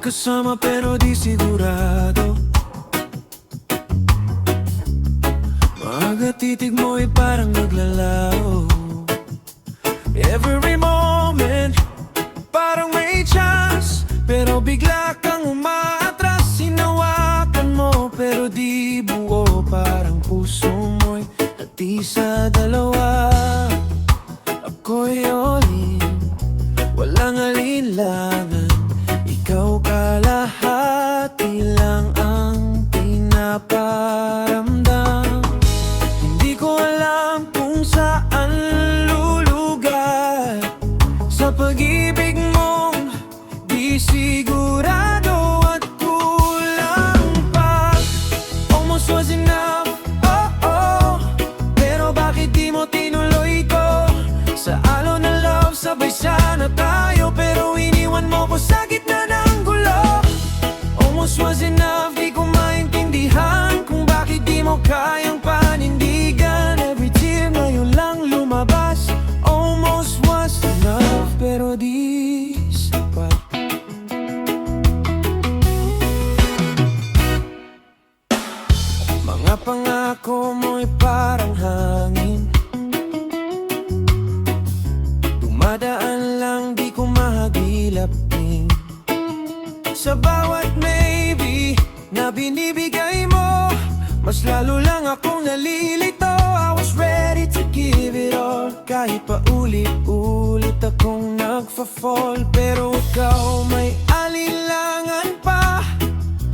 kasama pero di sigurado. Mga titig mo'y parang naglalaho. Every moment parang may chance, pero bigla kang umaatras. Hinawakan mo pero di buo, parang puso mo'y hati sa dalawa. Ako'y all-in, walang alinlangan. Ikaw kalahati lang ang pinaparamdam. Hindi ko alam kung saan lulugar sa pag-ibig mong di sigurado at kulang pa. Almost was enough, oh oh, pero bakit di mo tinuloy ko? Sa alon ng love, sabay sana tayo, pero iniwan mo ko sa gitna ng gulo. Almost was enough, di ko maintindihan kung bakit di mo kayang panindigan. Every tear ngayon lang lumabas. Almost was enough, pero di sapat. Mga pangako mo'y parang hangin, dumadaan lang, di ko mahagilapin. Sa bawat maybe na binibigay mo, mas lalo lang akong nalilito. I was ready to give it all, kahit pa ulit-ulit akong nagfa-fall. Pero ikaw may alinlangan pa,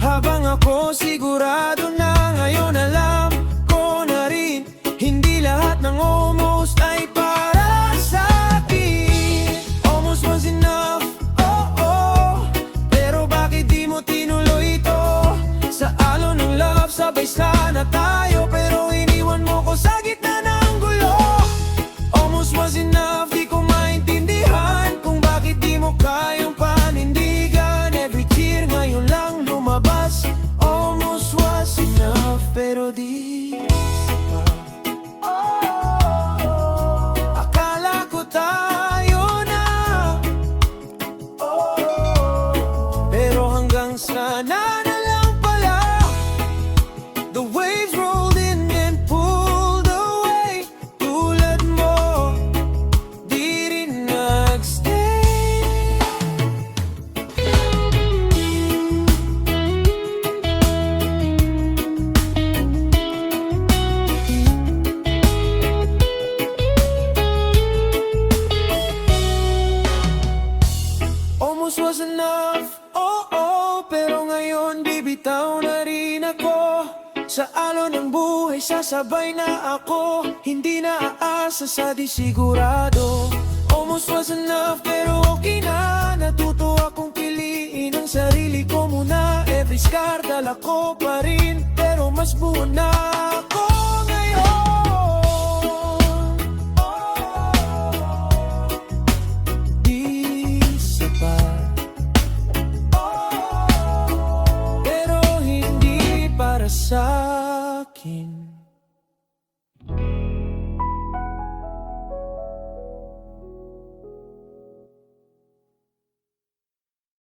habang ako sigurado na. Ngayon alam ko na rin, hindi lahat ng almost ay para sa akin. Almost was enough, oh oh, pero bakit di mo tinuloy ito? Sa alon ng love, sabay sana tayo, pero iniwan mo ko sa gitna ng gulo. Almost was enough, di ko maintindihan kung bakit di mo kayang panindigan. Every tear ngayon lang lumabas. Almost was enough, pero di sapat. Akala ko tayo na, pero hanggang sana na lang pala. The waves rolled in and pulled away. Tulad mo, di rin nagstay. Almost was enough, oh oh, pero ngayon bibitaw na rin ako. Sa alon ng buhay sasabay na ako, hindi na aasa sa di sigurado. Almost was enough, pero okay na. Natuto akong piliin ang sarili ko muna. Every scar dala ko pa rin, pero mas buo na.